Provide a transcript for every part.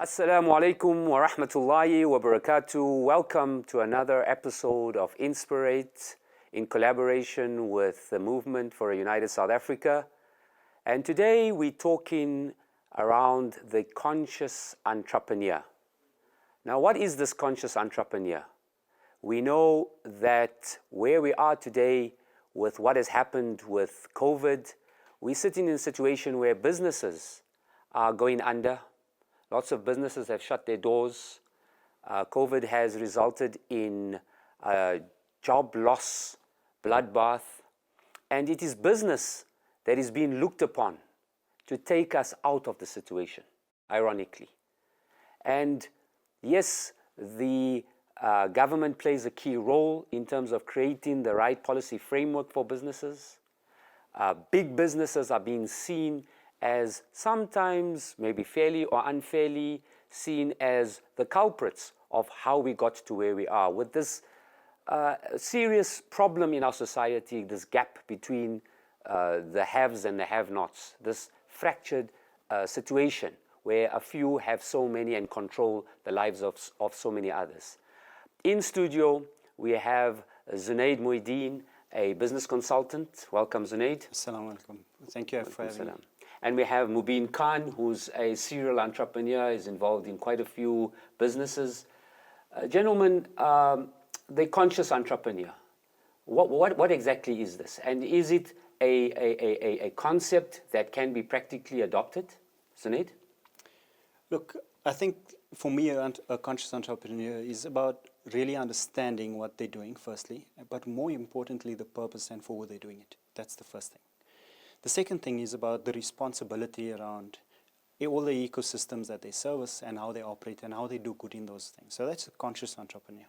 Assalamu alaikum wa rahmatullahi wa barakatuh. Welcome to another episode of Inspirate in collaboration with the Movement for a United South Africa. And today we're talking around the conscious entrepreneur. Now, what is this conscious entrepreneur? We know that where we are today with what has happened with COVID, we're sitting in a situation where businesses are going under. Lots of businesses have shut their doors. COVID has resulted in job loss, bloodbath, and it is business that is being looked upon to take us out of the situation, ironically. And yes, the government plays a key role in terms of creating the right policy framework for businesses. Big businesses are being seen as sometimes, maybe fairly or unfairly, seen as the culprits of how we got to where we are. With this serious problem in our society, this gap between the haves and the have-nots, this fractured situation where a few have so many and control the lives of so many others. In studio, we have Zunaid Muhyiddin, a business consultant. Welcome, Zunaid. Assalamu alaikum. Thank you for having me. And we have Mubin Khan, who's a serial entrepreneur, is involved in quite a few businesses. Gentlemen, the conscious entrepreneur, what exactly is this? And is it a concept that can be practically adopted? Zunaid? Look, I think for me, a conscious entrepreneur is about really understanding what they're doing, firstly, but more importantly, the purpose and for who they're doing it. That's the first thing. The second thing is about the responsibility around all the ecosystems that they service and how they operate and how they do good in those things. So that's a conscious entrepreneur.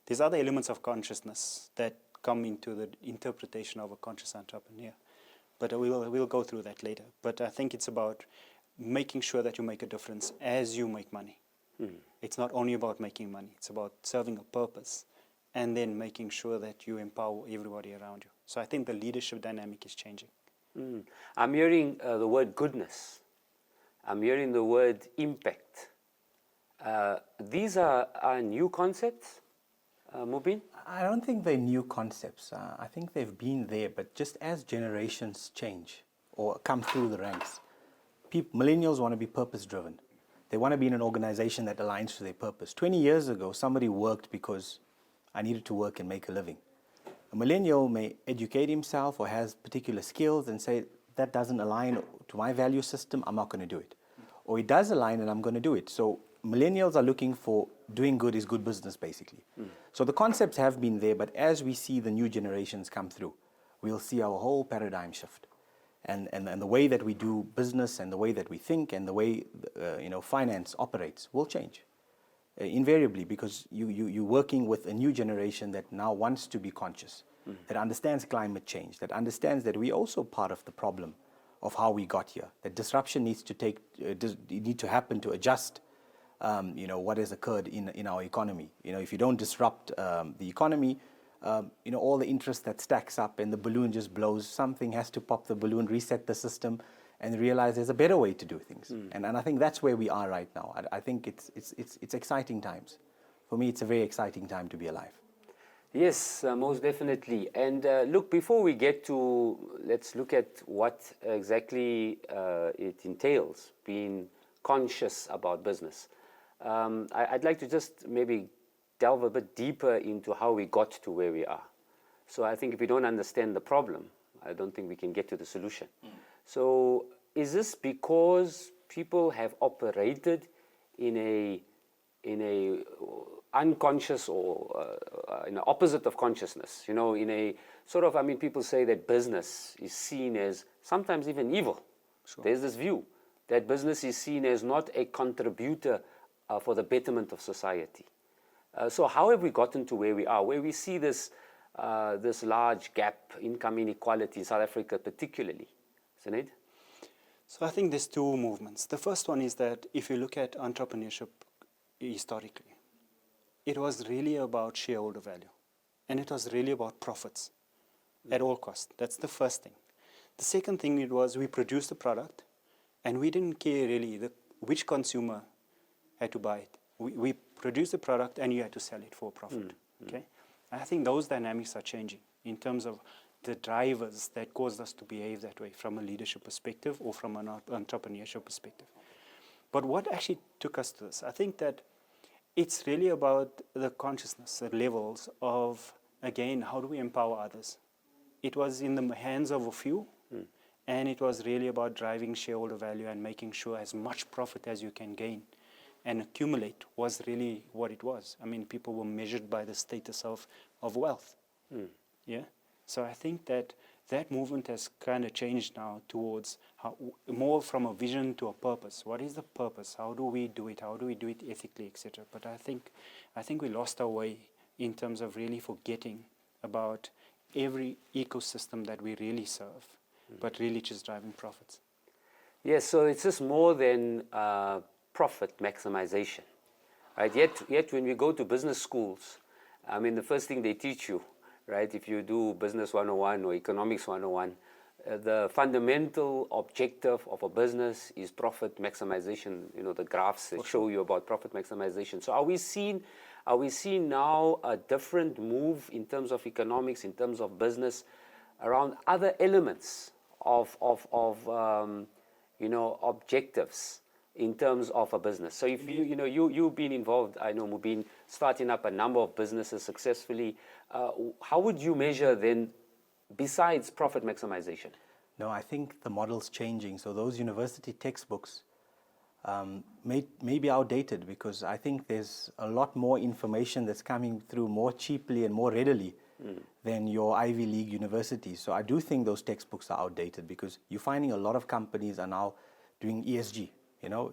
There's other elements of consciousness that come into the interpretation of a conscious entrepreneur. But we'll go through that later. But I think it's about making sure that you make a difference as you make money. It's not only about making money. It's about serving a purpose and then making sure that you empower everybody around you. So I think the leadership dynamic is changing. I'm hearing the word goodness. I'm hearing the word impact. These are new concepts, Mubin? I don't think they're new concepts. I think they've been there, but just as generations change or come through the ranks, millennials want to be purpose-driven. They want to be in an organization that aligns to their purpose. 20 years ago, somebody worked because I needed to work and make a living. A millennial may educate himself or has particular skills and say, that doesn't align to my value system, I'm not going to do it. Or it does align and I'm going to do it. So millennials are looking for doing good is good business, basically. So the concepts have been there, but as we see the new generations come through, we'll see our whole paradigm shift. And the way that we do business and the way that we think and the way finance operates will change. Invariably, because you're working with a new generation that now wants to be conscious, that understands climate change, that understands that we're also part of the problem of how we got here, that disruption needs to happen to adjust what has occurred in our economy. If you don't disrupt the economy, all the interest that stacks up and the balloon just blows, something has to pop the balloon, reset the system, and realize there's a better way to do things. And I think that's where we are right now. I think it's exciting times. For me, it's a very exciting time to be alive. Yes, most definitely. And look, before we get to, let's look at what exactly it entails, being conscious about business. I'd like to just maybe delve a bit deeper into how we got to where we are. So I think if we don't understand the problem, I don't think we can get to the solution. So is this because people have operated in a unconscious or in the opposite of consciousness? In a sort of, people say that business is seen as sometimes even evil. Sure. There's this view that business is seen as not a contributor for the betterment of society. So how have we gotten to where we are, where we see this large gap, income inequality in South Africa particularly? Zunaid? So I think there's two movements. The first one is that if you look at entrepreneurship historically, it was really about shareholder value. And it was really about profits at all costs. That's the first thing. The second thing, it was we produced a product and we didn't care really which consumer had to buy it. We produce the product and you had to sell it for a profit. Okay? And I think those dynamics are changing in terms of the drivers that caused us to behave that way from a leadership perspective or from an entrepreneurship perspective. But what actually took us to this? I think that it's really about the consciousness, the levels of, again, how do we empower others? It was in the hands of a few, and it was really about driving shareholder value and making sure as much profit as you can gain and accumulate was really what it was. I mean, people were measured by the status of wealth. Yeah. So I think that that movement has kind of changed now towards more from a vision to a purpose. What is the purpose? How do we do it? How do we do it ethically, etc.? But I think we lost our way in terms of really forgetting about every ecosystem that we really serve, but really just driving profits. Yes, so it's just more than profit maximization, right? Yet when we go to business schools, I mean, the first thing they teach you, right, if you do Business 101 or Economics 101, the fundamental objective of a business is profit maximization. You know, the graphs that show you about profit maximization. So are we seeing now a different move in terms of economics, in terms of business, around other elements of objectives in terms of a business? So if you've been involved, I know Mubin, starting up a number of businesses successfully. How would you measure then, besides profit maximization? No, I think the model's changing. So those university textbooks may be outdated, because I think there's a lot more information that's coming through more cheaply and more readily than your Ivy League universities. So I do think those textbooks are outdated, because you're finding a lot of companies are now doing ESG,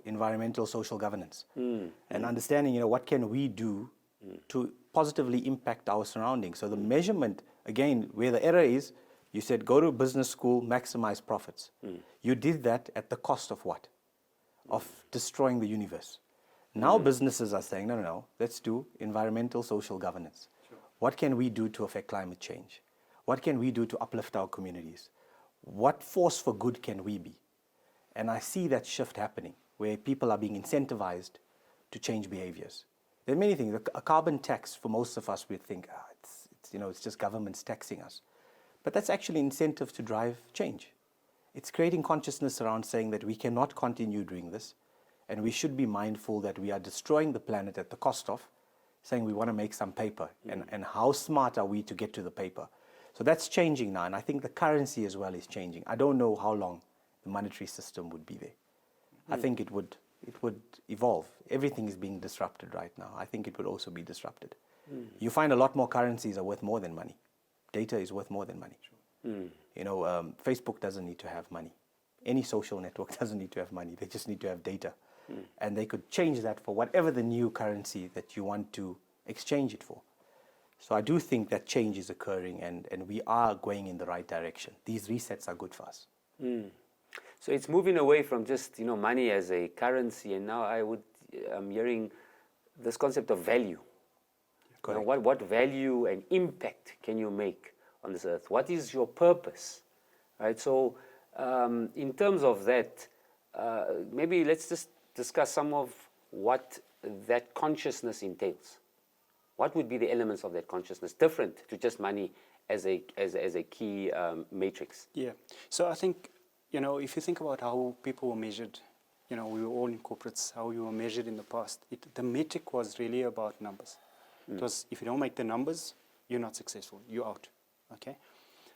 environmental social governance, and understanding, what can we do to positively impact our surroundings. So the measurement, again, where the error is, you said go to business school, maximize profits. You did that at the cost of what? Of destroying the universe. Now businesses are saying, no, let's do environmental social governance. Sure. What can we do to affect climate change? What can we do to uplift our communities? What force for good can we be? And I see that shift happening, where people are being incentivized to change behaviors. There are many things. A carbon tax, for most of us, we think, it's just governments taxing us. But that's actually incentive to drive change. It's creating consciousness around saying that we cannot continue doing this, and we should be mindful that we are destroying the planet at the cost of saying we want to make some paper, and how smart are we to get to the paper. So that's changing now, and I think the currency as well is changing. I don't know how long the monetary system would be there. I think it would evolve. Everything is being disrupted right now. I think it will also be disrupted. You find a lot more currencies are worth more than money. Data is worth more than money. Facebook doesn't need to have money. Any social network doesn't need to have money. They just need to have data. And they could change that for whatever the new currency that you want to exchange it for. So I do think that change is occurring, and we are going in the right direction. These resets are good for us. So it's moving away from just money as a currency, and now I'm hearing this concept of value. What value and impact can you make on this earth? What is your purpose? Right. So in terms of that, maybe let's just discuss some of what that consciousness entails. What would be the elements of that consciousness, different to just money as a key matrix? Yeah. So I think, if you think about how people were measured, we were all in corporates, how you were measured in the past, the metric was really about numbers. Because if you don't make the numbers, you're not successful, you're out. Okay?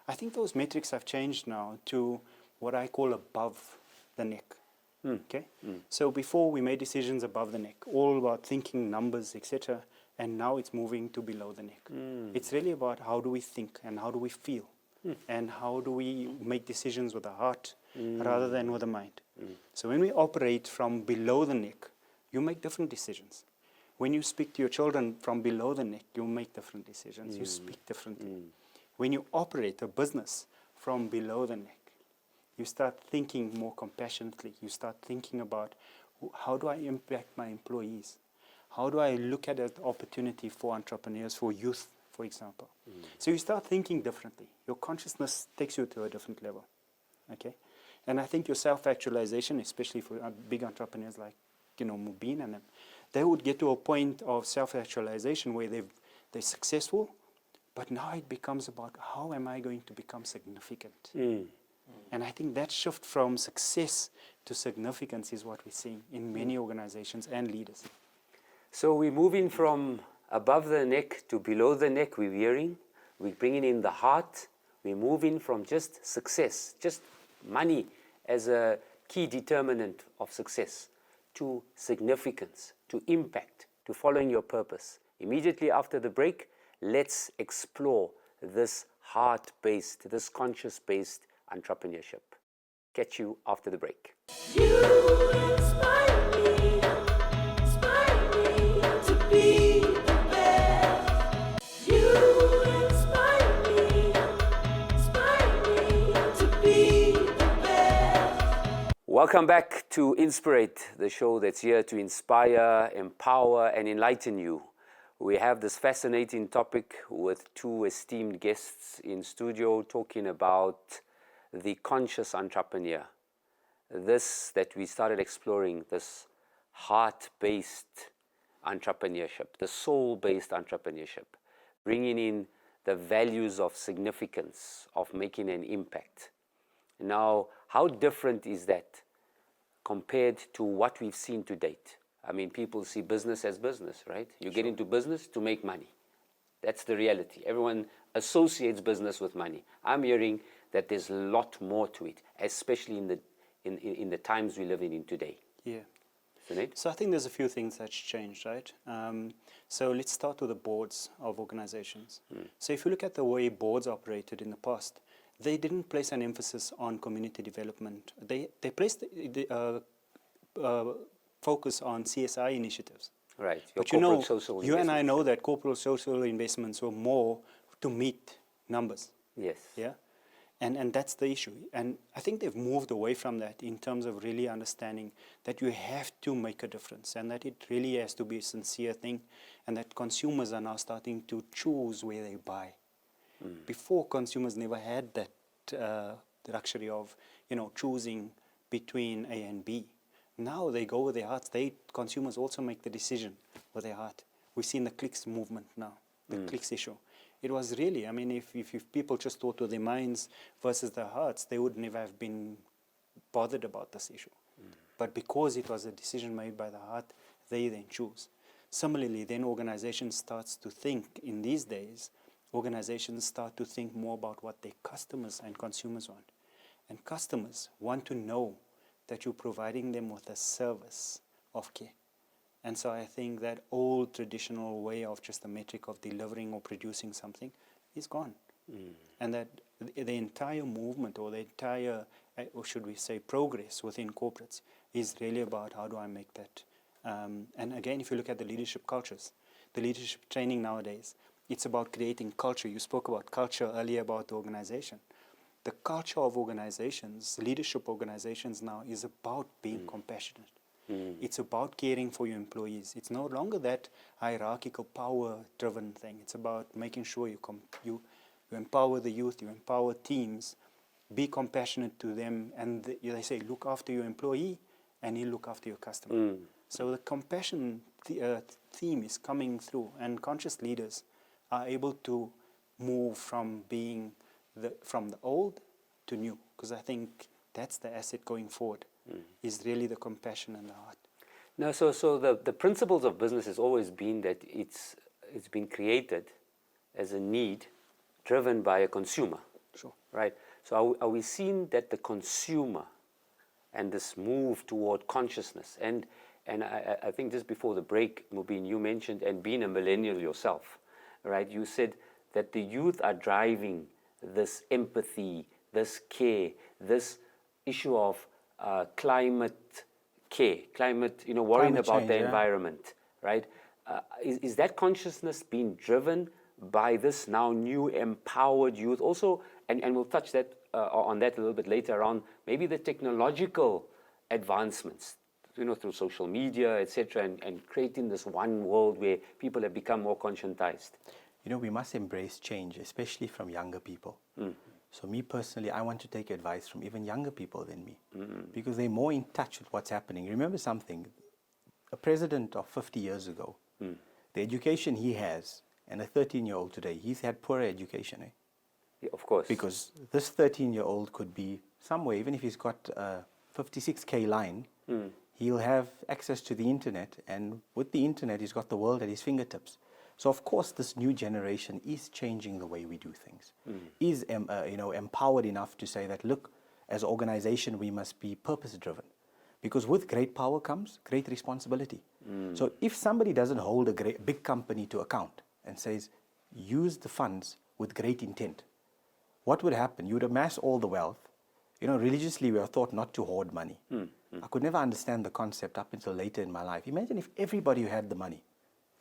I think those metrics have changed now to what I call above the neck. Okay? So before we made decisions above the neck, all about thinking numbers, etc., and now it's moving to below the neck. It's really about how do we think and how do we feel, and how do we make decisions with the heart rather than with the mind. So when we operate from below the neck, you make different decisions. When you speak to your children from below the neck, you make different decisions. You speak differently. When you operate a business from below the neck, you start thinking more compassionately. You start thinking about, how do I impact my employees? How do I look at an opportunity for entrepreneurs, for youth, for example? So you start thinking differently. Your consciousness takes you to a different level. Okay? And I think your self-actualization, especially for big entrepreneurs like Mubin and them, they would get to a point of self-actualization where they're successful, but now it becomes about how am I going to become significant? And I think that shift from success to significance is what we're seeing in many organizations and leaders. So we're moving from above the neck to below the neck, we're veering. We're bringing in the heart. We're moving from just success, just money as a key determinant of success, to significance, to impact, to following your purpose. Immediately after the break, let's explore this heart-based, this conscious-based entrepreneurship. Catch you after the break. You inspire me to be the best. You inspire me to be the best. Welcome back to Inspirate, the show that's here to inspire, empower, and enlighten you. We have this fascinating topic with two esteemed guests in studio talking about the conscious entrepreneur. This that we started exploring, this heart-based entrepreneurship, the soul-based entrepreneurship, bringing in the values of significance, of making an impact. Now, how different is that compared to what we've seen to date? I mean, people see business as business, right? You get into business to make money. That's the reality. Everyone associates business with money. I'm hearing that there's a lot more to it, especially in the times we live in today. Yeah. Sinead? So I think there's a few things that's changed, right? So let's start with the boards of organizations. So if you look at the way boards operated in the past, they didn't place an emphasis on community development. They placed the focus on CSI initiatives. Right. But corporate social you and I investments. know that corporate social investments were more to meet numbers. Yes. Yeah, and that's the issue. And I think they've moved away from that in terms of really understanding that you have to make a difference and that it really has to be a sincere thing, and that consumers are now starting to choose where they buy. Before, consumers never had that the luxury of choosing between A and B. Now they go with their hearts. Consumers also make the decision with their heart. We've seen the clicks movement now, the clicks issue. It was really, I mean, if people just thought with their minds versus their hearts, they would never have been bothered about this issue. But because it was a decision made by the heart, they then choose. Similarly, then organizations starts to think, in these days, organizations start to think more about what their customers and consumers want. And customers want to know that you're providing them with a service of care. And so I think that old traditional way of just a metric of delivering or producing something is gone. And that the entire movement or the entire, or should we say progress within corporates is really about how do I make that. And again, if you look at the leadership cultures, the leadership training nowadays, it's about creating culture. You spoke about culture earlier about the organization. The culture of organizations, leadership organizations now is about being compassionate. It's about caring for your employees. It's no longer that hierarchical, power-driven thing. It's about making sure you empower the youth, you empower teams, be compassionate to them, and they say, look after your employee, and he'll look after your customer. So the compassion theme is coming through, and conscious leaders are able to move from being from the old to new, because I think that's the asset going forward, is really the compassion and the heart. No, so the principles of business has always been that it's been created as a need driven by a consumer. Sure. Right? So are we seeing that the consumer and this move toward consciousness, and I think just before the break, Mubin, you mentioned, and being a millennial yourself, right? You said that the youth are driving this empathy, this care, this issue of climate care, worrying about change, the yeah. environment, right? Is that consciousness being driven by this now new empowered youth? Also, and we'll touch that on that a little bit later on, maybe the technological advancements, through social media, etc., and creating this one world where people have become more conscientized. We must embrace change, especially from younger people. So me personally, I want to take advice from even younger people than me, because they're more in touch with what's happening. Remember something, a president of 50 years ago, the education he has, and a 13-year-old today, he's had poorer education, eh? Yeah, of course. Because this 13-year-old could be somewhere, even if he's got a 56K line, he'll have access to the internet, and with the internet, he's got the world at his fingertips. So, of course, this new generation is changing the way we do things, is empowered enough to say that, look, as an organization, we must be purpose-driven. Because with great power comes great responsibility. So if somebody doesn't hold a big company to account and says, use the funds with great intent, what would happen? You would amass all the wealth. You know, religiously we are taught not to hoard money. I could never understand the concept up until later in my life. Imagine if everybody who had the money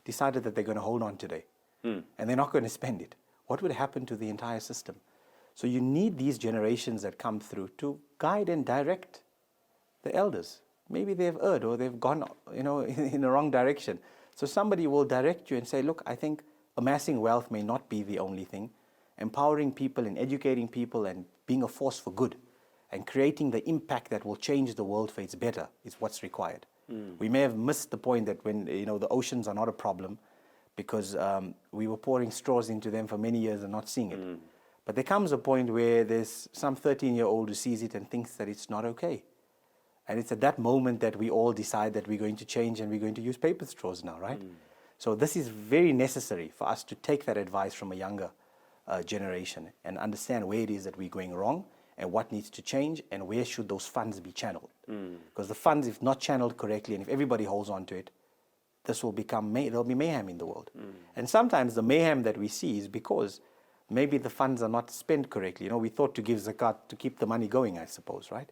decided that they're going to hold on today and they're not going to spend it. What would happen to the entire system? So you need these generations that come through to guide and direct the elders. Maybe they've erred or they've gone, you know, in the wrong direction. So somebody will direct you and say, look, I think amassing wealth may not be the only thing. Empowering people and educating people and being a force for good and creating the impact that will change the world for its better is what's required. We may have missed the point that when, you know, the oceans are not a problem because we were pouring straws into them for many years and not seeing it. But there comes a point where there's some 13-year-old who sees it and thinks that it's not okay. And it's at that moment that we all decide that we're going to change and we're going to use paper straws now, right? So this is very necessary for us to take that advice from a younger generation and understand where it is that we're going wrong and what needs to change and where should those funds be channeled. Because the funds, if not channeled correctly and if everybody holds on to it, this will become, there'll be mayhem in the world. And sometimes the mayhem that we see is because maybe the funds are not spent correctly. You know, we thought to give zakat to keep the money going, I suppose, right?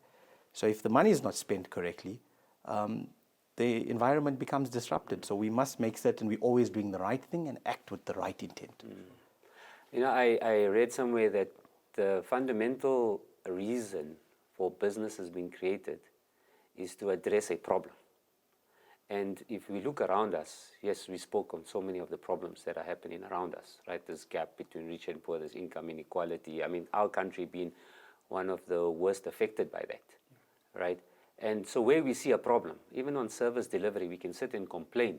So if the money is not spent correctly, the environment becomes disrupted. So we must make certain we're always doing the right thing and act with the right intent. You know, I read somewhere that the fundamental reason for businesses being created is to address a problem. And if we look around us, yes, we spoke on so many of the problems that are happening around us, right? This gap between rich and poor, this income inequality. I mean, our country being one of the worst affected by that, right? And so where we see a problem, even on service delivery, we can sit and complain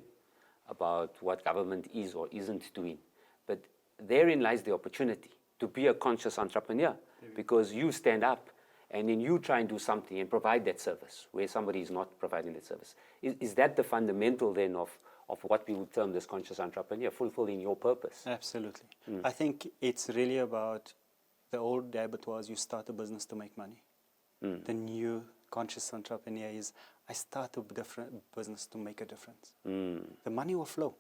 about what government is or isn't doing. But therein lies the opportunity to be a conscious entrepreneur, because you stand up and then you try and do something and provide that service where somebody is not providing that service. Is that the fundamental then of what we would term this conscious entrepreneur, fulfilling your purpose? Absolutely. I think it's really about the old abattoirs, you start a business to make money. The new conscious entrepreneur is, I start a different business to make a difference. The money will flow.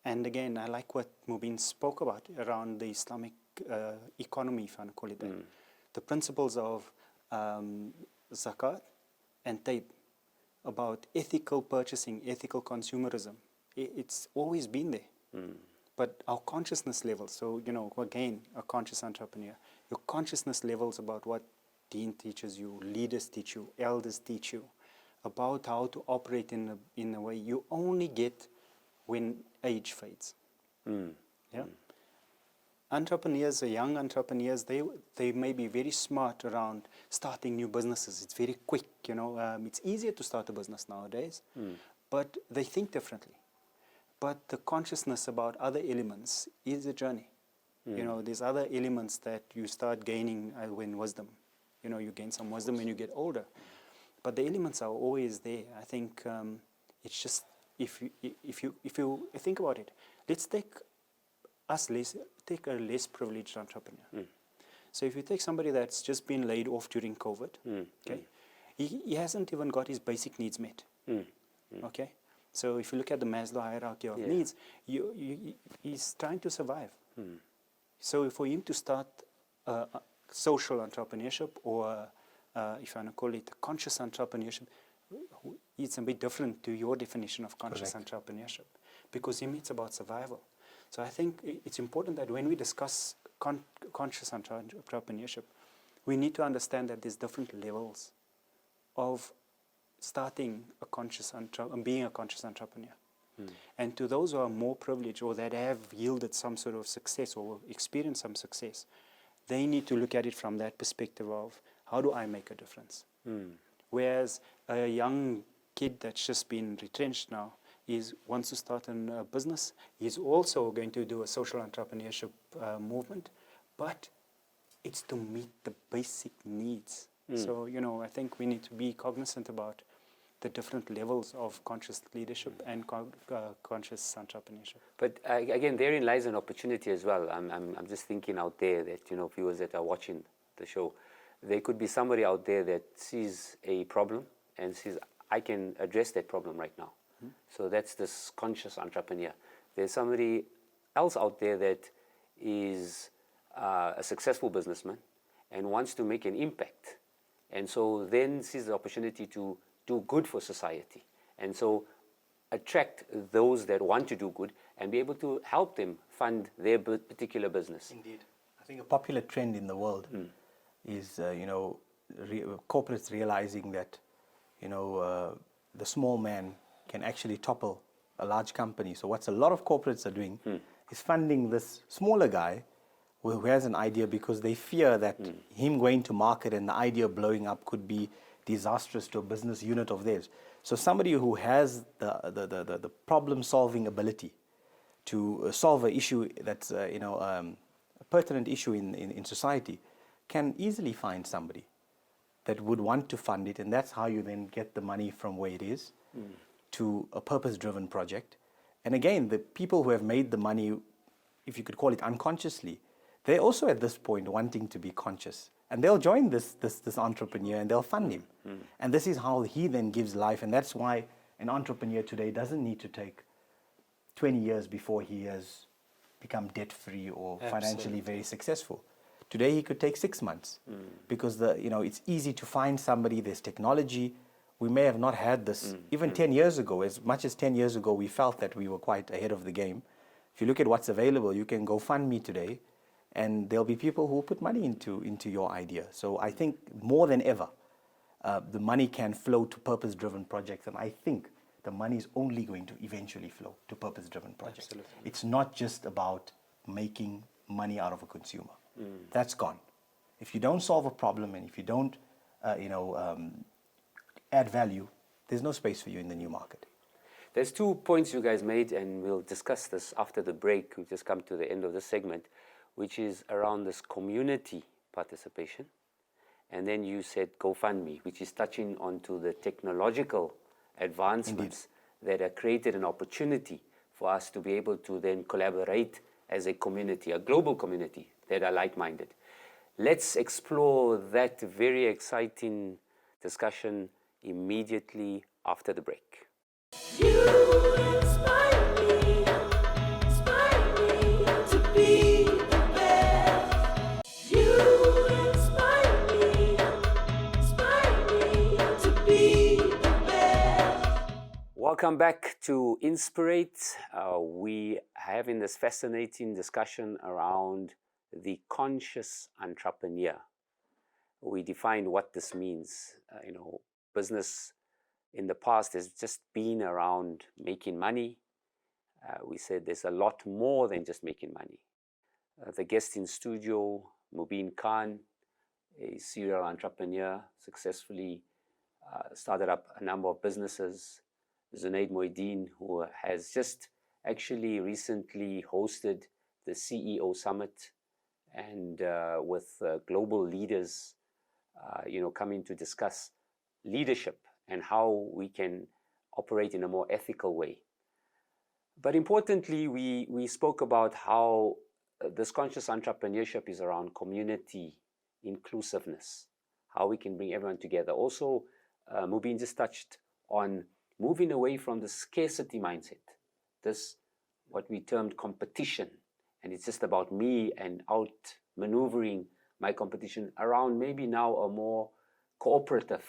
And again, I like what Mubin spoke about around the Islamic economy, if I want to call it that. The principles of zakat and taib, about ethical purchasing, ethical consumerism. It's always been there. But our consciousness level, so, you know, again, a conscious entrepreneur, your consciousness levels about what Deen teaches you, leaders teach you, elders teach you, about how to operate in a way you only get when age fades. Yeah. Entrepreneurs, young entrepreneurs, they may be very smart around starting new businesses. It's very quick, you know. It's easier to start a business nowadays, but they think differently. But the consciousness about other elements is a journey. You know, there's other elements that you start gaining when wisdom. You know, you gain some wisdom when you get older. But the elements are always there. I think it's just, if you think about it, let's take a less privileged entrepreneur. So if you take somebody that's just been laid off during COVID, okay, he hasn't even got his basic needs met. Okay, so if you look at the Maslow hierarchy of needs, he's trying to survive. So for him to start social entrepreneurship, or if I want to call it conscious entrepreneurship, it's a bit different to your definition of conscious entrepreneurship, because him it's about survival. So I think it's important that when we discuss conscious entrepreneurship, we need to understand that there's different levels of starting a conscious being a conscious entrepreneur. And to those who are more privileged or that have yielded some sort of success or experienced some success, they need to look at it from that perspective of, how do I make a difference? Whereas a young kid that's just been retrenched now wants to start a business. He's also going to do a social entrepreneurship movement, but it's to meet the basic needs. So, I think we need to be cognizant about the different levels of conscious leadership and conscious entrepreneurship. But again, therein lies an opportunity as well. I'm just thinking out there that, viewers that are watching the show, there could be somebody out there that sees a problem and says, I can address that problem right now. So that's this conscious entrepreneur. There's somebody else out there that is a successful businessman and wants to make an impact. And so then sees the opportunity to do good for society. And so attract those that want to do good and be able to help them fund their particular business. Indeed. I think a popular trend in the world is, corporates realizing that, the small man can actually topple a large company. So what a lot of corporates are doing is funding this smaller guy who has an idea because they fear that him going to market and the idea blowing up could be disastrous to a business unit of theirs. So somebody who has the problem-solving ability to solve an issue that's a pertinent issue in society can easily find somebody that would want to fund it, and that's how you then get the money from where it is to a purpose-driven project. And again, the people who have made the money, if you could call it unconsciously, they're also at this point wanting to be conscious. And they'll join this entrepreneur and they'll fund him. And this is how he then gives life. And that's why an entrepreneur today doesn't need to take 20 years before he has become debt-free or financially very successful. Today he could take 6 months because it's easy to find somebody, there's technology. We may have not had this even 10 years ago. As much as 10 years ago we felt that we were quite ahead of the game. If you look at what's available, you can go fund me today and there'll be people who will put money into your idea. So I think more than ever, the money can flow to purpose-driven projects, and I think the money is only going to eventually flow to purpose-driven projects. Absolutely. It's not just about making money out of a consumer. That's gone. If you don't solve a problem and if you don't, add value, there's no space for you in the new market. There's 2 points you guys made, and we'll discuss this after the break. We've just come to the end of this segment, which is around this community participation. And then you said GoFundMe, which is touching onto the technological advancements that have created an opportunity for us to be able to then collaborate as a community, a global community that are like-minded. Let's explore that very exciting discussion immediately after the break. You inspire me to be the best. You inspire me to be the best. Welcome back to Inspirate. We are having this fascinating discussion around the conscious entrepreneur. We defined what this means. Business in the past has just been around making money. We said there's a lot more than just making money. The guest in studio, Mubin Khan, a serial entrepreneur, successfully started up a number of businesses. Zunaid Moeddin, who has just actually recently hosted the CEO Summit, and with global leaders, coming to discuss leadership and how we can operate in a more ethical way. But importantly, we spoke about how this conscious entrepreneurship is around community inclusiveness, how we can bring everyone together. Also, Mubin just touched on moving away from the scarcity mindset, this what we termed competition, and it's just about me and out-maneuvering my competition around maybe now a more cooperative,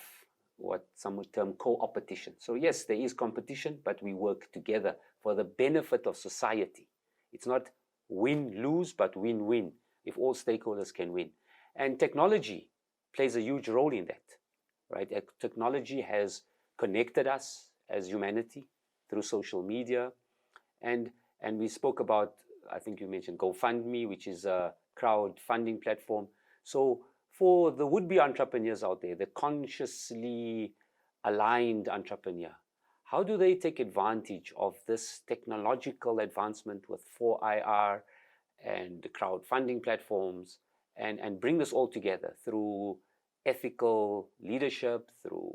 what some would term co-opetition. So yes, there is competition, but we work together for the benefit of society. It's not win-lose, but win-win, if all stakeholders can win. And technology plays a huge role in that, right? Technology has connected us as humanity through social media. And we spoke about, I think you mentioned GoFundMe, which is a crowdfunding platform. So for the would-be entrepreneurs out there, the consciously aligned entrepreneur, how do they take advantage of this technological advancement with 4IR and the crowdfunding platforms and bring this all together through ethical leadership, through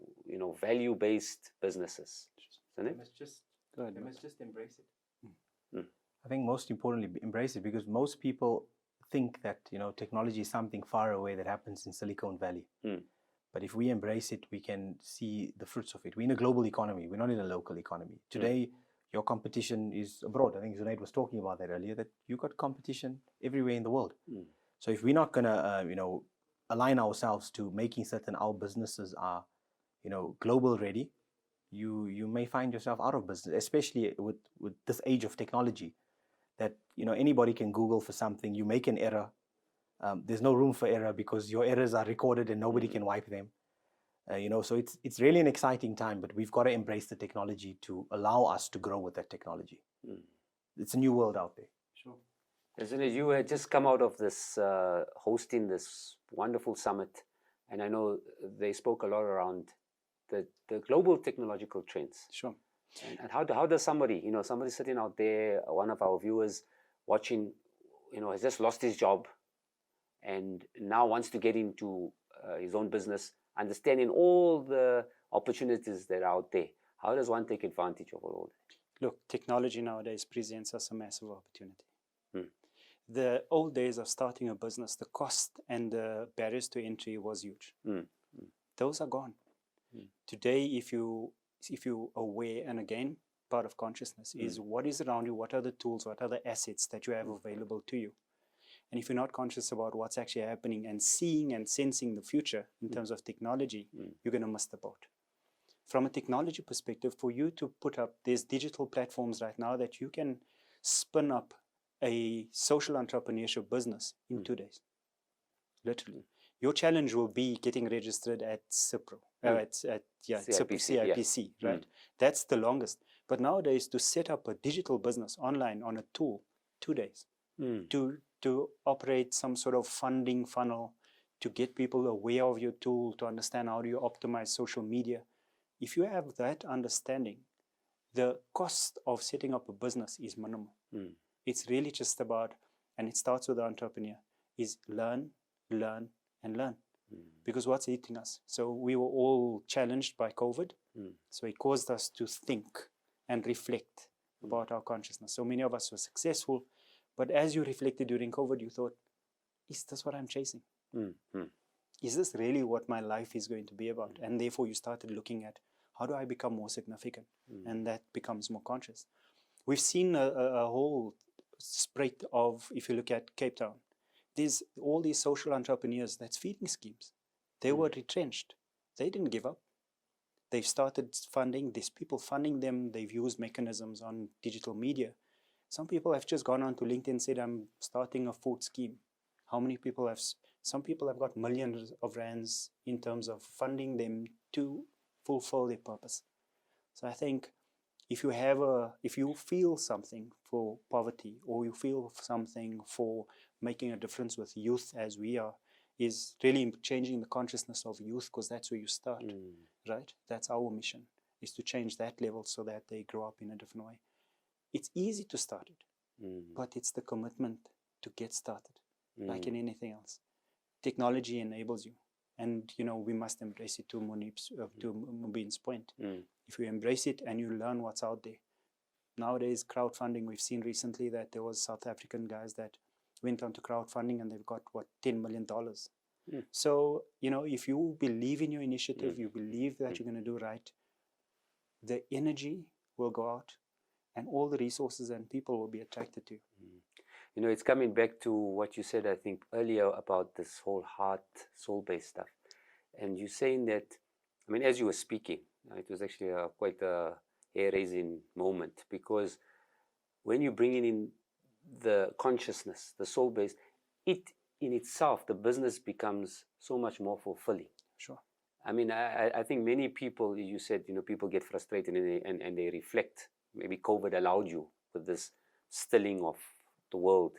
value-based businesses? Isn't it? They must just embrace it. I think most importantly, embrace it, because most people think that technology is something far away that happens in Silicon Valley. But if we embrace it, we can see the fruits of it. We're in a global economy. We're not in a local economy. Today, your competition is abroad. I think Zunaid was talking about that earlier, that you got competition everywhere in the world. So if we're not going to, align ourselves to making certain our businesses are, global ready, you may find yourself out of business, especially with this age of technology, that, anybody can Google for something. You make an error. There's no room for error because your errors are recorded and nobody can wipe them. So it's really an exciting time, but we've got to embrace the technology to allow us to grow with that technology. It's a new world out there. Sure. Isn't it? You had just come out of this hosting this wonderful summit, and I know they spoke a lot around the global technological trends. Sure. And how does somebody, somebody sitting out there, one of our viewers watching, has just lost his job and now wants to get into his own business, understanding all the opportunities that are out there. How does one take advantage of all that? Look, technology nowadays presents us a massive opportunity. The old days of starting a business, the cost and the barriers to entry was huge. Those are gone. Today, if you aware, and again, part of consciousness is what is around you, what are the tools, what are the assets that you have available to you. And if you're not conscious about what's actually happening and seeing and sensing the future in terms of technology, you're going to miss the boat. From a technology perspective, for you to put up, there's digital platforms right now that you can spin up a social entrepreneurship business in 2 days. Literally. Your challenge will be getting registered at CIPRO, CIPC, right? That's the longest. But nowadays, to set up a digital business online on a tool, 2 days. To operate some sort of funding funnel, to get people aware of your tool, to understand how do you optimize social media. If you have that understanding, the cost of setting up a business is minimal. It's really just about, and it starts with the entrepreneur, is learn, learn, and learn. Because what's eating us? So we were all challenged by COVID. So it caused us to think and reflect about our consciousness. So many of us were successful. But as you reflected during COVID, you thought, is this what I'm chasing? Is this really what my life is going to be about? And therefore you started looking at, how do I become more significant? And that becomes more conscious. We've seen a whole spread of, if you look at Cape Town, there's all these social entrepreneurs, that's feeding schemes. They were retrenched. They didn't give up. They've started funding, there's people funding them, they've used mechanisms on digital media. Some people have just gone on to LinkedIn and said, I'm starting a food scheme. How many people have, some people have got millions of rands in terms of funding them to fulfill their purpose. So I think if you feel something for poverty, or you feel something for making a difference with youth as we are, is really changing the consciousness of youth, because that's where you start, right? That's our mission, is to change that level so that they grow up in a different way. It's easy to start it, but it's the commitment to get started, like in anything else. Technology enables you, and we must embrace it to Mubin's point. If you embrace it and you learn what's out there. Nowadays, crowdfunding, we've seen recently that there was South African guys that went onto crowdfunding and they've got, $10 million. So, if you believe in your initiative, you believe that you're going to do right, the energy will go out and all the resources and people will be attracted to you. It's coming back to what you said, I think, earlier about this whole heart, soul-based stuff. And you're saying that, as you were speaking, it was actually quite a hair-raising moment, because when you bring in the consciousness, the soul-based, it in itself, the business becomes so much more fulfilling. Sure. I think many people, you said, people get frustrated and they reflect. Maybe COVID allowed you with this stilling of the world.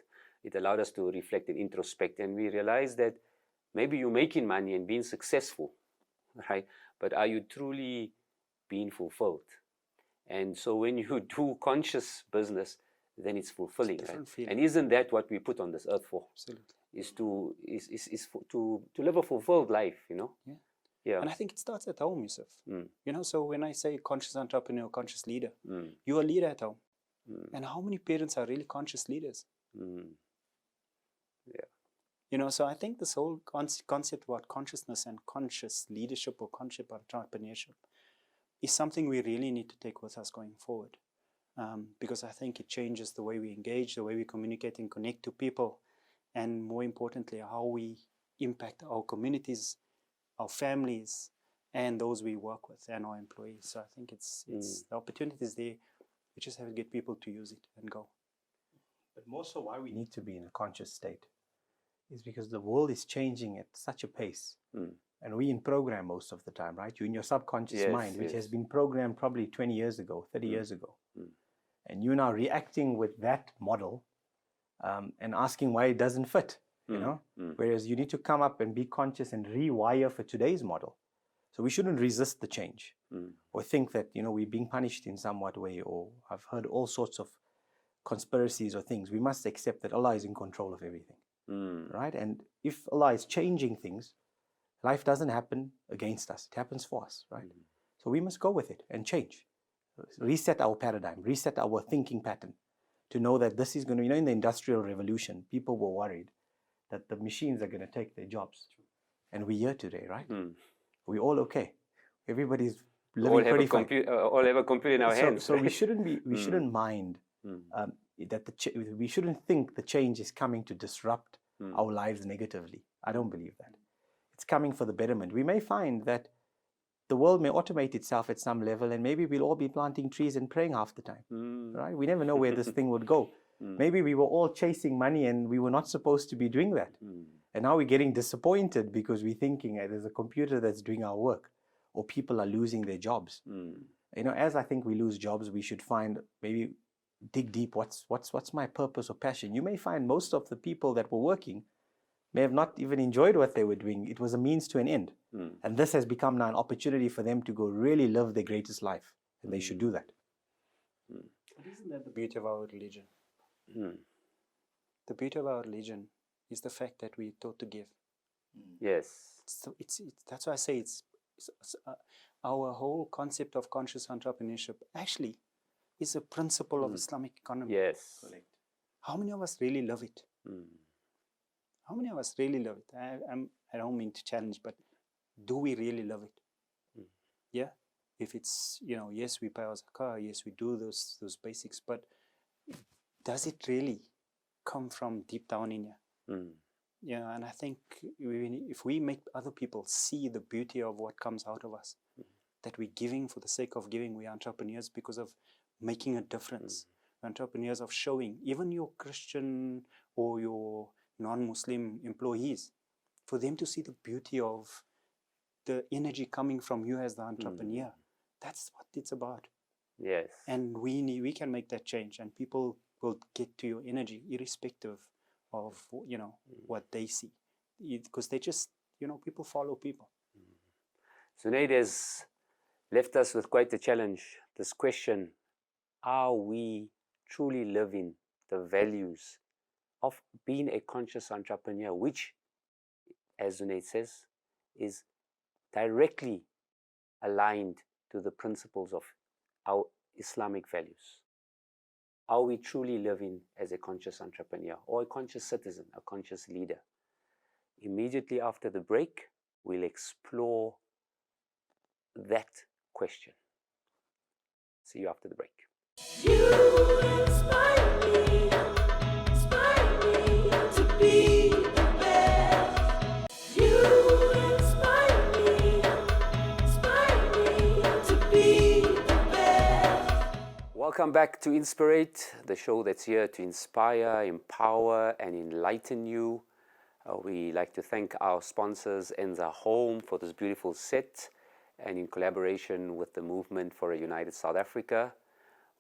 It allowed us to reflect and introspect, and we realized that maybe you're making money and being successful, right? But are you truly being fulfilled. And so when you do conscious business, then it's fulfilling, right? different feeling. And isn't that what we put on this earth for? Absolutely. To live a fulfilled life, you know? Yeah. Yeah. And I think it starts at home, Yusuf. Mm. You know, so when I say conscious entrepreneur, conscious leader, Mm. you're a leader at home. Mm. And how many parents are really conscious leaders? Mm. You know, so I think this whole concept about consciousness and conscious leadership or conscious entrepreneurship is something we really need to take with us going forward. Because I think it changes the way we engage, the way we communicate and connect to people, and more importantly, how we impact our communities, our families, and those we work with, and our employees. So I think it's the opportunity is there. We just have to get people to use it and go. But more so, why we need to be in a conscious state is because the world is changing at such a pace. Mm. And we in program most of the time, right? You're in your subconscious Yes, mind, which yes. has been programmed probably 20 years ago, 30 years ago. Mm. And you're now reacting with that model and asking why it doesn't fit, you Mm. know? Mm. Whereas you need to come up and be conscious and rewire for today's model. So we shouldn't resist the change Mm. or think that, you know, we're being punished in somewhat way, or I've heard all sorts of conspiracies or things. We must accept that Allah is in control of everything, Mm. right? And if Allah is changing things, life doesn't happen against us. It happens for us, right? So we must go with it and change. Reset our paradigm, reset our thinking pattern to know that this is going to, you know, in the Industrial Revolution, people were worried that the machines are going to take their jobs. And we're here today, right? Mm. We're all okay. Everybody's All living have, pretty a fine. all have a computer in our hands. So we right? shouldn't be, we shouldn't mind Mm. that we shouldn't think the change is coming to disrupt our lives negatively. I don't believe that. It's coming for the betterment. We may find that the world may automate itself at some level, and maybe we'll all be planting trees and praying half the time, right? We never know where this thing would go. Maybe we were all chasing money and we were not supposed to be doing that. And now we're getting disappointed because we're thinking there's a computer that's doing our work, or people are losing their jobs. You know, as I think we lose jobs, we should find, maybe dig deep, what's my purpose or passion? You may find most of the people that were working may have not even enjoyed what they were doing. It was a means to an end. And this has become now an opportunity for them to go really live their greatest life. And they should do that. But isn't that the beauty of our religion? Mm. The beauty of our religion is the fact that we're taught to give. Yes. So that's why I say our whole concept of conscious entrepreneurship actually is a principle of Islamic economy. Yes. How many of us really love it? Mm. How many of us really love it? I don't mean to challenge, but do we really love it? Yeah. If it's, you know, yes, we pay our zakah, yes, we do those basics, but does it really come from deep down in you? Mm. Yeah, and I think if we make other people see the beauty of what comes out of us, that we're giving for the sake of giving, we're entrepreneurs because of making a difference. We're entrepreneurs of showing, even your Christian or your non-Muslim employees, for them to see the beauty of the energy coming from you as the entrepreneur. That's what it's about. Yes. And we can make that change, and people will get to your energy irrespective of, you know, what they see, because they just, you know, people follow people. Zunaid has left us with quite a challenge. This question: are we truly living the values of being a conscious entrepreneur, which, as Zunaid says, is directly aligned to the principles of our Islamic values? Are we truly living as a conscious entrepreneur or a conscious citizen, a conscious leader? Immediately after the break, we'll explore that question. See you after the break. You inspire me to be the best. You inspire me to be the best. Welcome back to Inspirate, the show that's here to inspire, empower, and enlighten you. We like to thank our sponsors, Enza Home, for this beautiful set, and in collaboration with the Movement for a United South Africa.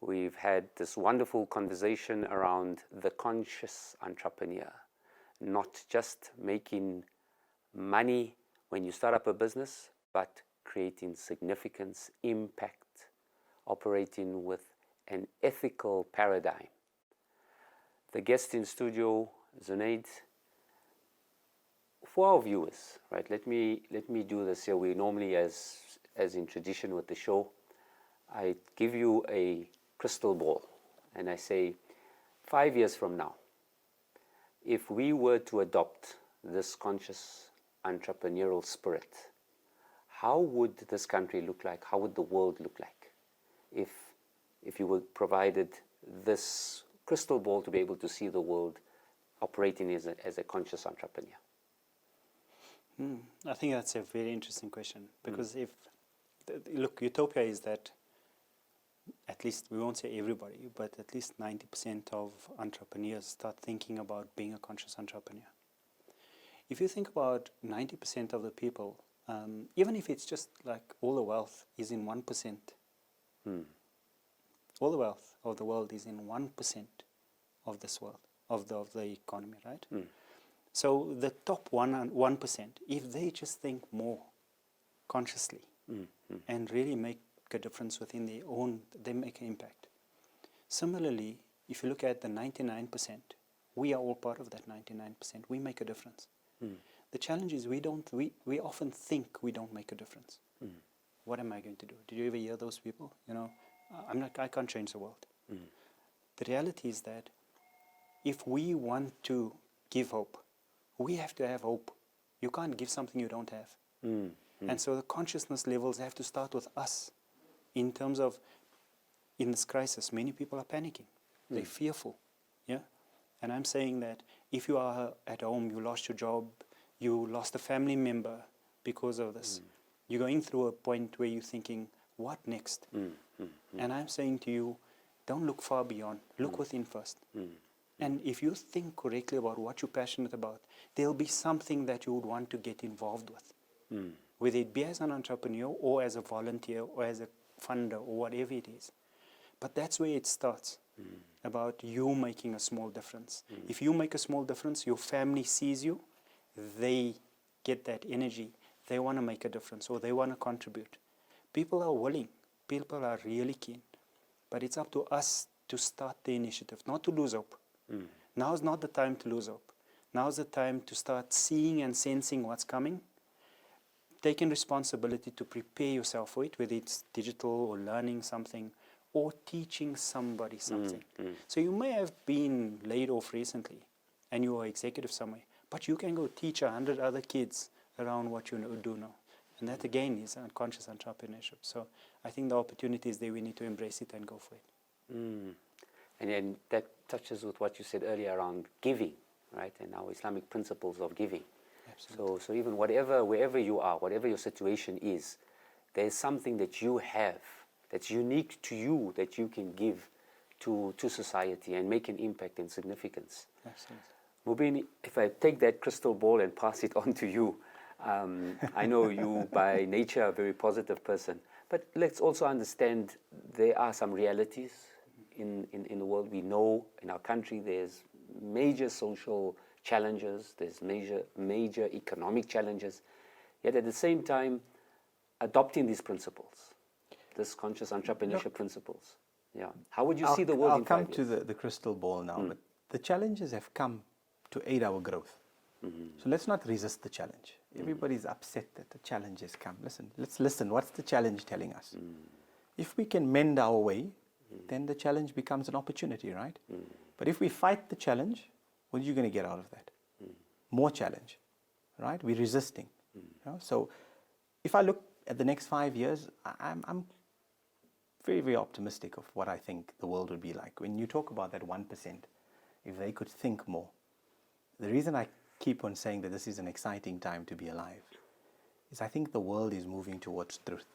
We've had this wonderful conversation around the conscious entrepreneur, not just making money when you start up a business, but creating significance, impact, operating with an ethical paradigm. The guest in studio, Zunaid, for our viewers, right? Let me do this here. We normally, as in tradition with the show, I give you a crystal ball, and I say, 5 years from now, if we were to adopt this conscious entrepreneurial spirit, how would this country look like? How would the world look like if you were provided this crystal ball to be able to see the world operating as a conscious entrepreneur? I think that's a very interesting question, because look, utopia is that at least, we won't say everybody, but at least 90% of entrepreneurs start thinking about being a conscious entrepreneur. If you think about 90% of the people, even if it's just like all the wealth is in 1%, all the wealth of the world is in 1% of this world, of the economy, right? So the top 1%, if they just think more consciously and really make a difference within their own, they make an impact. Similarly, if you look at the 99%, we are all part of that 99%. We make a difference. The challenge is we often think we don't make a difference. What am I going to do? Did you ever hear those people? You know, I can't change the world. The reality is that if we want to give hope, we have to have hope. You can't give something you don't have. And so the consciousness levels have to start with us. In terms of, in this crisis, many people are panicking. They're fearful. Yeah? And I'm saying that if you are at home, you lost your job, you lost a family member because of this, you're going through a point where you're thinking, what next? And I'm saying to you, don't look far beyond. Look within first. And if you think correctly about what you're passionate about, there'll be something that you would want to get involved with. Whether it be as an entrepreneur or as a volunteer or as a funder or whatever it is. But that's where it starts, about you making a small difference. If you make a small difference, your family sees you, they get that energy, they want to make a difference or they want to contribute. People are willing, people are really keen, but it's up to us to start the initiative, not to lose hope. Now is not the time to lose hope. Now is the time to start seeing and sensing what's coming, taking responsibility to prepare yourself for it, whether it's digital or learning something or teaching somebody something. So you may have been laid off recently and you are executive somewhere, but you can go teach 100 other kids around what you do now. And that again is unconscious entrepreneurship. So I think the opportunity is there, we need to embrace it and go for it. And then that touches with what you said earlier around giving, right? And our Islamic principles of giving. So even wherever you are, whatever your situation is, there's something that you have that's unique to you that you can give to society and make an impact and significance. Absolutely. Mubin, if I take that crystal ball and pass it on to you, I know you by nature are a very positive person, but let's also understand there are some realities in the world. We know in our country there's major social challenges, there's major economic challenges, yet at the same time adopting these principles, this conscious entrepreneurship principles. Yeah. How would you see the world in 5 years? I'll come to the crystal ball now, but the challenges have come to aid our growth. So let's not resist the challenge. Everybody's upset that the challenge has come. Let's listen. What's the challenge telling us? If we can mend our way, then the challenge becomes an opportunity, right? But if we fight the challenge, what are you going to get out of that? More challenge, right? We're resisting. You know? So if I look at the next 5 years, I'm very, very optimistic of what I think the world would be like. When you talk about that 1%, if they could think more. The reason I keep on saying that this is an exciting time to be alive is I think the world is moving towards truth.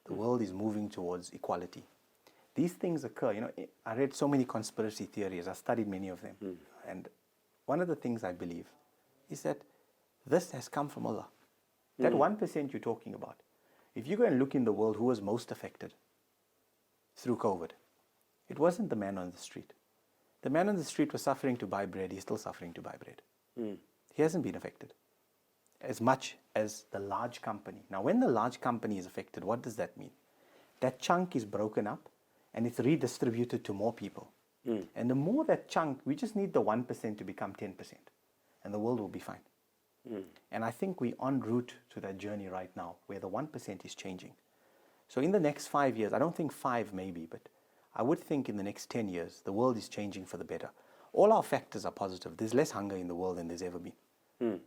The world is moving towards equality. These things occur. You know, I read so many conspiracy theories. I studied many of them. And one of the things I believe is that this has come from Allah. That 1% you're talking about, if you go and look in the world who was most affected through COVID, it wasn't the man on the street. The man on the street was suffering to buy bread. He's still suffering to buy bread. He hasn't been affected. as much as the large company. Now, when the large company is affected, what does that mean? That chunk is broken up and it's redistributed to more people. And the more that chunk, we just need the 1% to become 10%, and the world will be fine. And I think we're en route to that journey right now, where the 1% is changing. So in the next 5 years, I don't think 5 maybe, but I would think in the next 10 years, the world is changing for the better. All our factors are positive. There's less hunger in the world than there's ever been.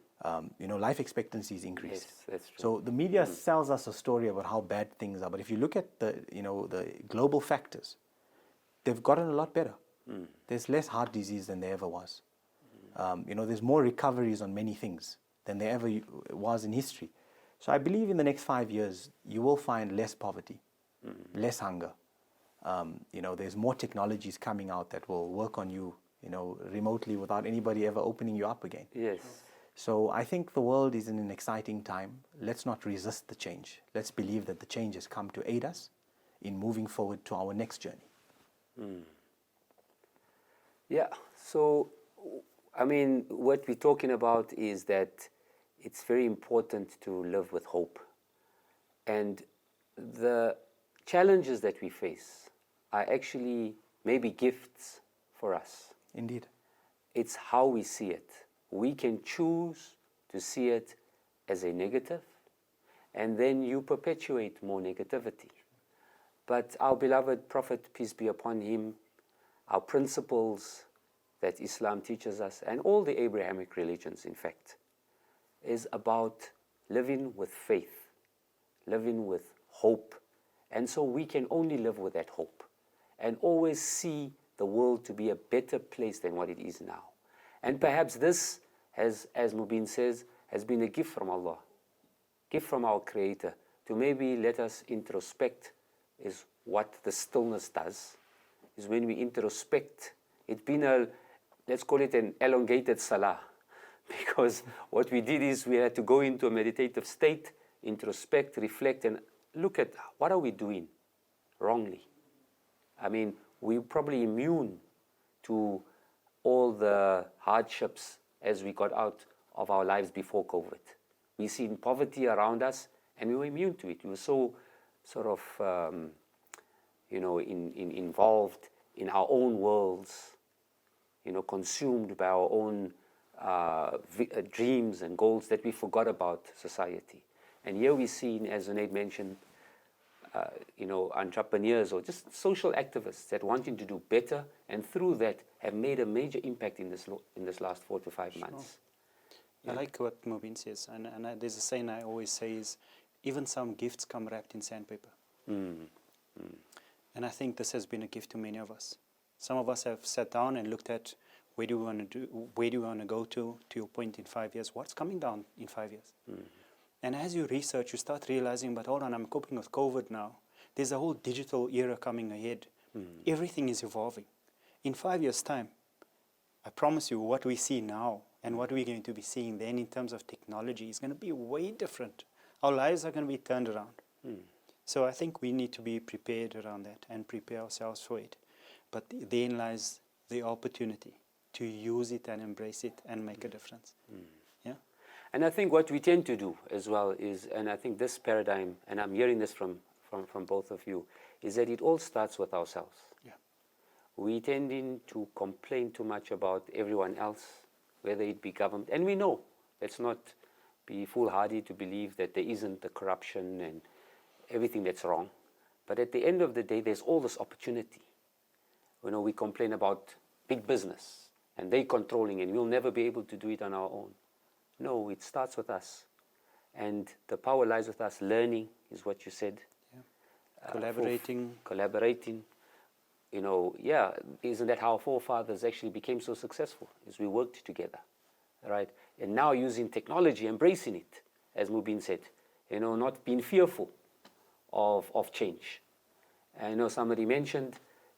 Life expectancy is increased. Yes, that's true. So the media sells us a story about how bad things are, but if you look at the global factors, they've gotten a lot better. There's less heart disease than there ever was. There's more recoveries on many things than there ever was in history. So I believe in the next 5 years, you will find less poverty, less hunger. There's more technologies coming out that will work on you, remotely without anybody ever opening you up again. Yes. So I think the world is in an exciting time. Let's not resist the change. Let's believe that the change has come to aid us in moving forward to our next journey. Yeah, so, what we're talking about is that it's very important to live with hope. And the challenges that we face are actually maybe gifts for us. Indeed. It's how we see it. We can choose to see it as a negative, and then you perpetuate more negativity. But our beloved Prophet, peace be upon him, our principles that Islam teaches us, and all the Abrahamic religions, in fact, is about living with faith, living with hope. And so we can only live with that hope and always see the world to be a better place than what it is now. And perhaps this, as Mubin says, has been a gift from Allah, gift from our Creator, to maybe let us introspect. Is what the stillness does, is when we introspect. It's been let's call it an elongated salah, because what we did is we had to go into a meditative state, introspect, reflect, and look at what are we doing wrongly. We're probably immune to all the hardships as we got out of our lives before COVID. We seen poverty around us, and we were immune to it. We were so sort of, involved in our own worlds, consumed by our own dreams and goals that we forgot about society. And here we're seeing, as Zunaid mentioned, entrepreneurs or just social activists that wanting to do better, and through that have made a major impact in this last 4 to 5 months. I like what Mubin says, and there's a saying I always say is, even some gifts come wrapped in sandpaper. And I think this has been a gift to many of us. Some of us have sat down and looked at where do we want to go to your point in 5 years, what's coming down in 5 years. And as you research, you start realizing, but hold on, I'm coping with COVID now. There's a whole digital era coming ahead. Everything is evolving. In 5 years' time, I promise you, what we see now and what we're going to be seeing then in terms of technology is going to be way different. Our lives are going to be turned around. So I think we need to be prepared around that and prepare ourselves for it. But therein lies the opportunity to use it and embrace it and make a difference. Yeah. And I think what we tend to do as well is, and I think this paradigm, and I'm hearing this from both of you, is that it all starts with ourselves. Yeah. We tending to complain too much about everyone else, whether it be government. And we know, let's not be foolhardy to believe that there isn't the corruption and everything that's wrong. But at the end of the day, there's all this opportunity. We complain about big business and they controlling, and we'll never be able to do it on our own. No, it starts with us. And the power lies with us. Learning is what you said. Yeah. Collaborating. Collaborating. Isn't that how our forefathers actually became so successful? Is we worked together, right? And now using technology, embracing it, as Mubin said, not being fearful of change. I know somebody mentioned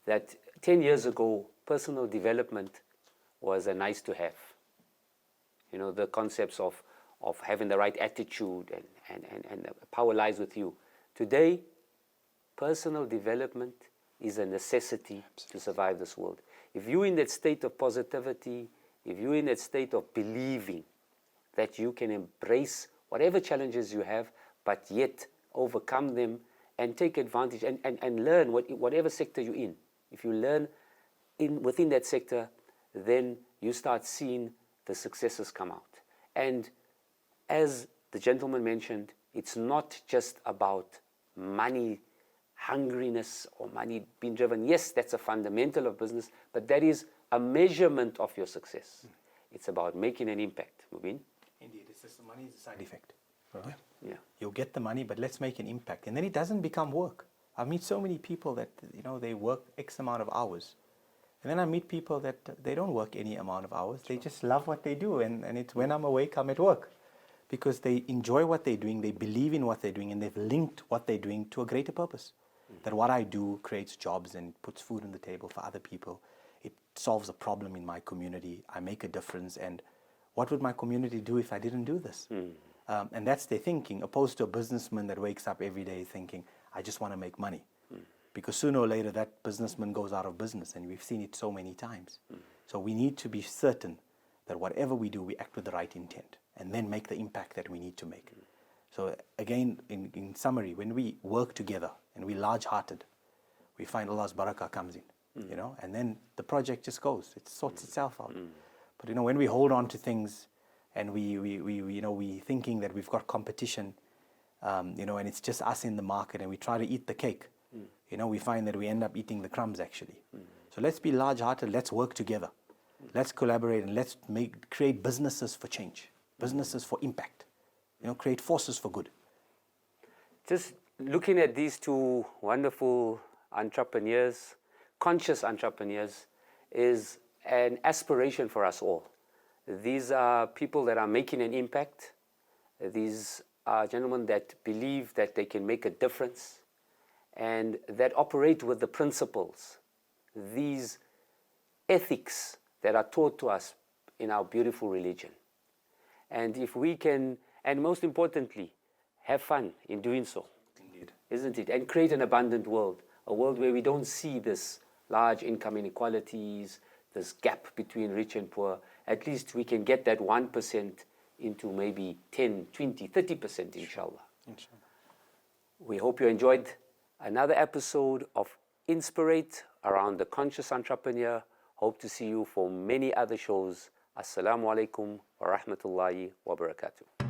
that 10 years ago, personal development was a nice to have. The concepts of having the right attitude and power lies with you. Today, personal development is a necessity to survive this world. If you're in that state of positivity, if you're in that state of believing that you can embrace whatever challenges you have, but yet overcome them and take advantage and learn whatever sector you're in. If you learn within that sector, then you start seeing the successes come out. And as the gentleman mentioned, it's not just about money hungriness or money being driven. Yes, that's a fundamental of business, but that is a measurement of your success. It's about making an impact. Mubin? Indeed, it's just the money is a side effect. Right? Yeah. You'll get the money, but let's make an impact. And then it doesn't become work. I meet so many people that, they work X amount of hours. And then I meet people that they don't work any amount of hours. They just love what they do. And it's when I'm awake, I'm at work. Because they enjoy what they're doing, they believe in what they're doing, and they've linked what they're doing to a greater purpose. That what I do creates jobs and puts food on the table for other people. It solves a problem in my community. I make a difference. And what would my community do if I didn't do this? And that's their thinking, opposed to a businessman that wakes up every day thinking, I just want to make money. Because sooner or later, that businessman goes out of business, and we've seen it so many times. So we need to be certain that whatever we do, we act with the right intent, and then make the impact that we need to make. So again, in summary, when we work together and we're large-hearted, we find Allah's barakah comes in, and then the project just goes. It sorts itself out. But when we hold on to things and we thinking that we've got competition, and it's just us in the market, and we try to eat the cake, we find that we end up eating the crumbs actually. So let's be large-hearted. Let's work together. Let's collaborate, and let's create businesses for change, businesses for impact. Create forces for good. Just looking at these two wonderful entrepreneurs, conscious entrepreneurs, is an aspiration for us all. These are people that are making an impact. These are gentlemen that believe that they can make a difference and that operate with the principles, these ethics that are taught to us in our beautiful religion. And if we can, and most importantly, have fun in doing so. Indeed. Isn't it? And create an abundant world, a world where we don't see this large income inequalities, this gap between rich and poor. At least we can get that 1% into maybe 10, 20, 30%, inshallah. We hope you enjoyed another episode of Inspirate around the conscious entrepreneur. Hope to see you for many other shows. Assalamu alaikum wa rahmatullahi wa barakatuh.